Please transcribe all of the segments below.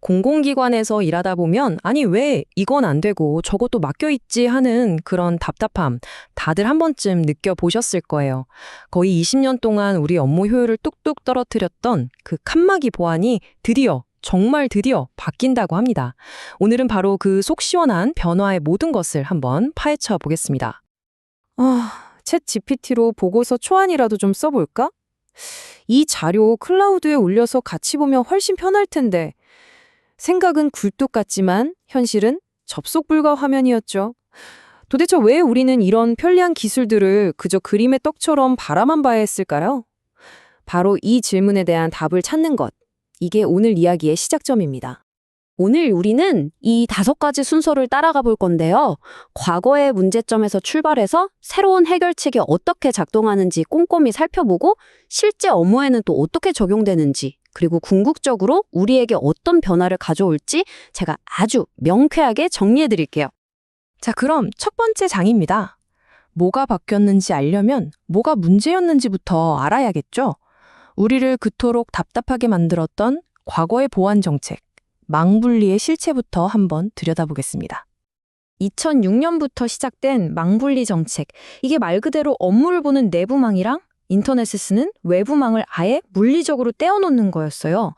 공공기관에서 일하다 보면 아니 왜 이건 안 되고 저것도 맡겨 있지 하는 그런 답답함 다들 한 번쯤 느껴보셨을 거예요. 거의 20년 동안 우리 업무 효율을 뚝뚝 떨어뜨렸던 그 칸막이 보안이 정말 드디어 바뀐다고 합니다. 오늘은 바로 그 속 시원한 변화의 모든 것을 한번 파헤쳐 보겠습니다. 챗 GPT로 보고서 초안이라도 좀 써볼까? 이 자료 클라우드에 올려서 같이 보면 훨씬 편할 텐데. 생각은 굴뚝 같지만 현실은 접속 불가 화면이었죠. 도대체 왜 우리는 이런 편리한 기술들을 그저 그림의 떡처럼 바라만 봐야 했을까요? 바로 이 질문에 대한 답을 찾는 것. 이게 오늘 이야기의 시작점입니다. 오늘 우리는 이 5가지 순서를 따라가 볼 건데요. 과거의 문제점에서 출발해서 새로운 해결책이 어떻게 작동하는지 꼼꼼히 살펴보고 실제 업무에는 또 어떻게 적용되는지 그리고 궁극적으로 우리에게 어떤 변화를 가져올지 제가 아주 명쾌하게 정리해 드릴게요. 자, 그럼 첫 번째 장입니다. 뭐가 바뀌었는지 알려면 뭐가 문제였는지부터 알아야겠죠? 우리를 그토록 답답하게 만들었던 과거의 보안 정책, 망분리의 실체부터 한번 들여다보겠습니다. 2006년부터 시작된 망분리 정책, 이게 말 그대로 업무를 보는 내부망이랑 인터넷을 쓰는 외부망을 아예 물리적으로 떼어놓는 거였어요.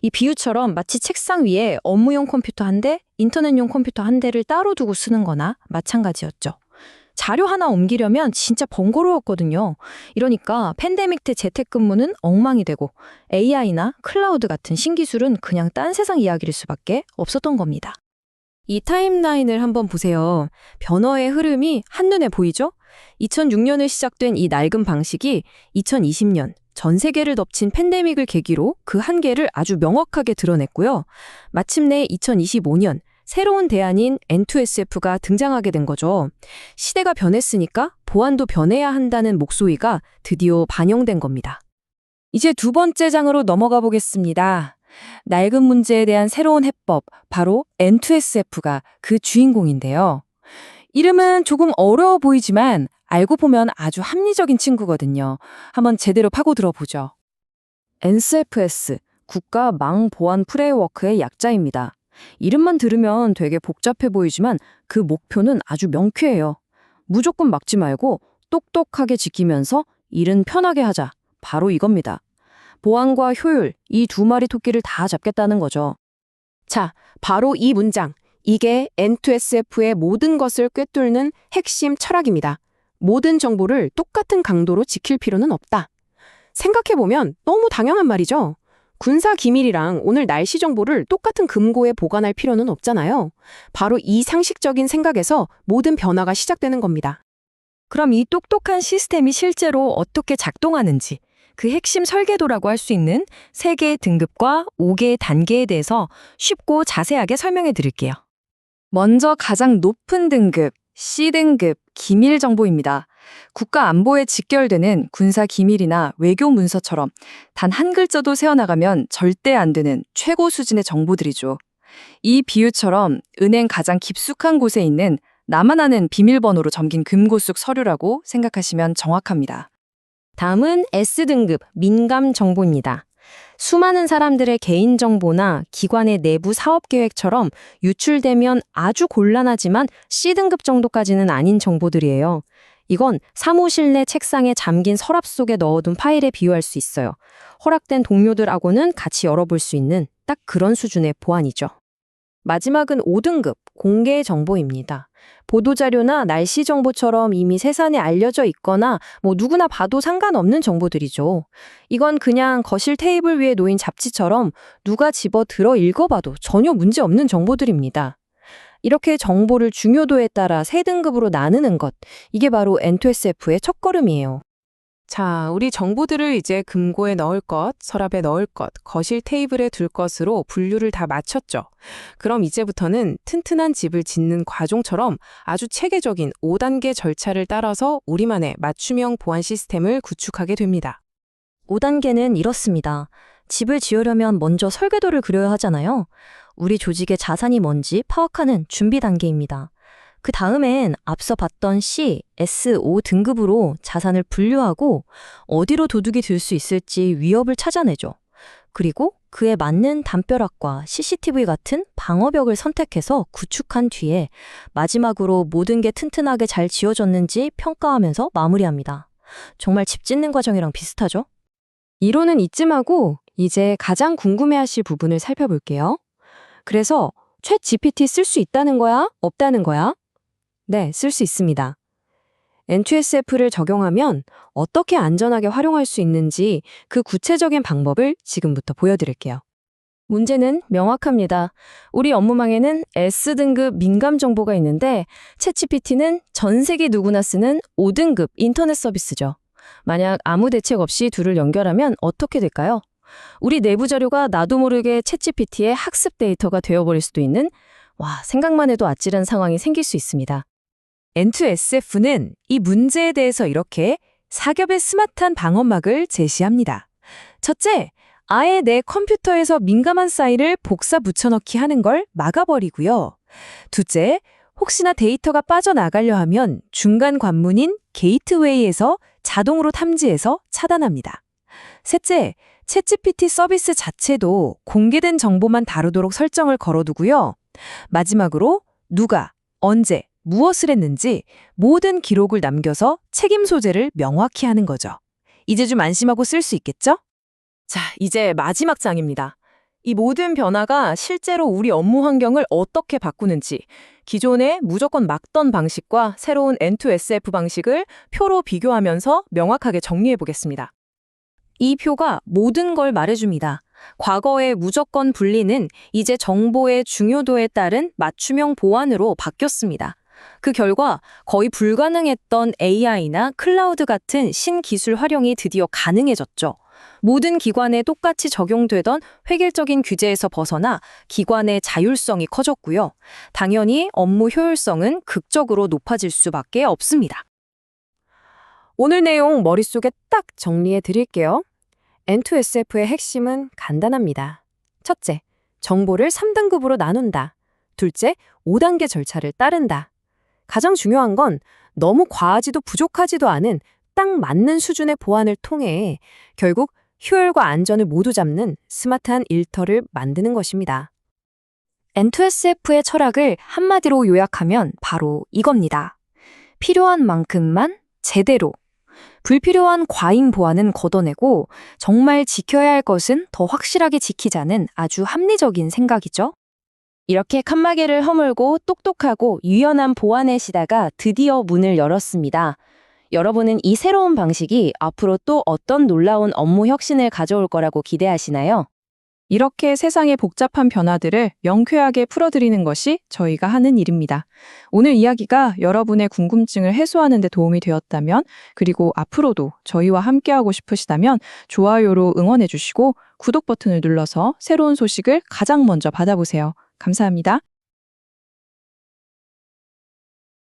이 비유처럼 마치 책상 위에 업무용 컴퓨터 한 대, 인터넷용 컴퓨터 한 대를 따로 두고 쓰는 거나 마찬가지였죠. 자료 하나 옮기려면 진짜 번거로웠거든요. 이러니까 팬데믹 때 재택근무는 엉망이 되고 AI나 클라우드 같은 신기술은 그냥 딴 세상 이야기일 수밖에 없었던 겁니다. 이 타임라인을 한번 보세요. 변화의 흐름이 한눈에 보이죠? 2006년에 시작된 이 낡은 방식이 2020년 전 세계를 덮친 팬데믹을 계기로 그 한계를 아주 명확하게 드러냈고요. 마침내 2025년 새로운 대안인 N2SF가 등장하게 된 거죠. 시대가 변했으니까 보안도 변해야 한다는 목소리가 드디어 반영된 겁니다. 이제 두 번째 장으로 넘어가 보겠습니다. 낡은 문제에 대한 새로운 해법, 바로 N2SF가 그 주인공인데요. 이름은 조금 어려워 보이지만 알고 보면 아주 합리적인 친구거든요. 한번 제대로 파고들어 보죠. NCFS, 국가망보안 프레임워크의 약자입니다. 이름만 들으면 되게 복잡해 보이지만 그 목표는 아주 명쾌해요. 무조건 막지 말고 똑똑하게 지키면서 일은 편하게 하자. 바로 이겁니다. 보안과 효율, 이 두 마리 토끼를 다 잡겠다는 거죠. 자, 바로 이 문장. 이게 N2SF의 모든 것을 꿰뚫는 핵심 철학입니다. 모든 정보를 똑같은 강도로 지킬 필요는 없다. 생각해보면 너무 당연한 말이죠. 군사 기밀이랑 오늘 날씨 정보를 똑같은 금고에 보관할 필요는 없잖아요. 바로 이 상식적인 생각에서 모든 변화가 시작되는 겁니다. 그럼 이 똑똑한 시스템이 실제로 어떻게 작동하는지, 그 핵심 설계도라고 할 수 있는 3개의 등급과 5개의 단계에 대해서 쉽고 자세하게 설명해 드릴게요. 먼저 가장 높은 등급, C등급 기밀 정보입니다. 국가 안보에 직결되는 군사 기밀이나 외교 문서처럼 단 한 글자도 새어나가면 절대 안 되는 최고 수준의 정보들이죠. 이 비유처럼 은행 가장 깊숙한 곳에 있는 나만 아는 비밀번호로 잠긴 금고 속 서류라고 생각하시면 정확합니다. 다음은 S등급 민감 정보입니다. 수많은 사람들의 개인정보나 기관의 내부 사업계획처럼 유출되면 아주 곤란하지만 C등급 정도까지는 아닌 정보들이에요. 이건 사무실 내 책상에 잠긴 서랍 속에 넣어둔 파일에 비유할 수 있어요. 허락된 동료들하고는 같이 열어볼 수 있는 딱 그런 수준의 보안이죠. 마지막은 5등급 공개 정보입니다. 보도자료나 날씨 정보처럼 이미 세상에 알려져 있거나 누구나 봐도 상관없는 정보들이죠. 이건 그냥 거실 테이블 위에 놓인 잡지처럼 누가 집어 들어 읽어봐도 전혀 문제 없는 정보들입니다. 이렇게 정보를 중요도에 따라 3등급으로 나누는 것, 이게 바로 N2SF의 첫걸음이에요. 자, 우리 정보들을 이제 금고에 넣을 것, 서랍에 넣을 것, 거실 테이블에 둘 것으로 분류를 다 마쳤죠. 그럼 이제부터는 튼튼한 집을 짓는 과정처럼 아주 체계적인 5단계 절차를 따라서 우리만의 맞춤형 보안 시스템을 구축하게 됩니다. 5단계는 이렇습니다. 집을 지으려면 먼저 설계도를 그려야 하잖아요. 우리 조직의 자산이 뭔지 파악하는 준비 단계입니다. 그 다음엔 앞서 봤던 C, S, O 등급으로 자산을 분류하고 어디로 도둑이 들 수 있을지 위협을 찾아내죠. 그리고 그에 맞는 담벼락과 CCTV 같은 방어벽을 선택해서 구축한 뒤에 마지막으로 모든 게 튼튼하게 잘 지어졌는지 평가하면서 마무리합니다. 정말 집 짓는 과정이랑 비슷하죠? 이론은 이쯤하고 이제 가장 궁금해하실 부분을 살펴볼게요. 그래서 챗 GPT 쓸 수 있다는 거야? 없다는 거야? 네, 쓸 수 있습니다. N2SF를 적용하면 어떻게 안전하게 활용할 수 있는지 그 구체적인 방법을 지금부터 보여드릴게요. 문제는 명확합니다. 우리 업무망에는 S등급 민감 정보가 있는데 챗GPT는 전 세계 누구나 쓰는 5등급 인터넷 서비스죠. 만약 아무 대책 없이 둘을 연결하면 어떻게 될까요? 우리 내부 자료가 나도 모르게 챗GPT의 학습 데이터가 되어버릴 수도 있는 생각만 해도 아찔한 상황이 생길 수 있습니다. N2SF는 이 문제에 대해서 이렇게 4겹의 스마트한 방어막을 제시합니다. 첫째, 아예 내 컴퓨터에서 민감한 파일을 복사 붙여넣기 하는 걸 막아버리고요. 둘째, 혹시나 데이터가 빠져나가려 하면 중간 관문인 게이트웨이에서 자동으로 탐지해서 차단합니다. 셋째, 챗GPT 서비스 자체도 공개된 정보만 다루도록 설정을 걸어두고요. 마지막으로 누가, 언제, 무엇을 했는지 모든 기록을 남겨서 책임 소재를 명확히 하는 거죠. 이제 좀 안심하고 쓸 수 있겠죠? 자, 이제 마지막 장입니다. 이 모든 변화가 실제로 우리 업무 환경을 어떻게 바꾸는지, 기존의 무조건 막던 방식과 새로운 N2SF 방식을 표로 비교하면서 명확하게 정리해 보겠습니다. 이 표가 모든 걸 말해줍니다. 과거의 무조건 분리는 이제 정보의 중요도에 따른 맞춤형 보안으로 바뀌었습니다. 그 결과 거의 불가능했던 AI나 클라우드 같은 신기술 활용이 드디어 가능해졌죠. 모든 기관에 똑같이 적용되던 획일적인 규제에서 벗어나 기관의 자율성이 커졌고요. 당연히 업무 효율성은 극적으로 높아질 수밖에 없습니다. 오늘 내용 머릿속에 딱 정리해 드릴게요. N2SF의 핵심은 간단합니다. 첫째, 정보를 3등급으로 나눈다. 둘째, 5단계 절차를 따른다. 가장 중요한 건 너무 과하지도 부족하지도 않은 딱 맞는 수준의 보안을 통해 결국 효율과 안전을 모두 잡는 스마트한 일터를 만드는 것입니다. N2SF의 철학을 한마디로 요약하면 바로 이겁니다. 필요한 만큼만 제대로. 불필요한 과잉 보안은 걷어내고 정말 지켜야 할 것은 더 확실하게 지키자는 아주 합리적인 생각이죠. 이렇게 칸막이를 허물고 똑똑하고 유연한 보안의 시대가 드디어 문을 열었습니다. 여러분은 이 새로운 방식이 앞으로 또 어떤 놀라운 업무 혁신을 가져올 거라고 기대하시나요? 이렇게 세상의 복잡한 변화들을 명쾌하게 풀어드리는 것이 저희가 하는 일입니다. 오늘 이야기가 여러분의 궁금증을 해소하는 데 도움이 되었다면, 그리고 앞으로도 저희와 함께하고 싶으시다면 좋아요로 응원해 주시고 구독 버튼을 눌러서 새로운 소식을 가장 먼저 받아보세요. 감사합니다.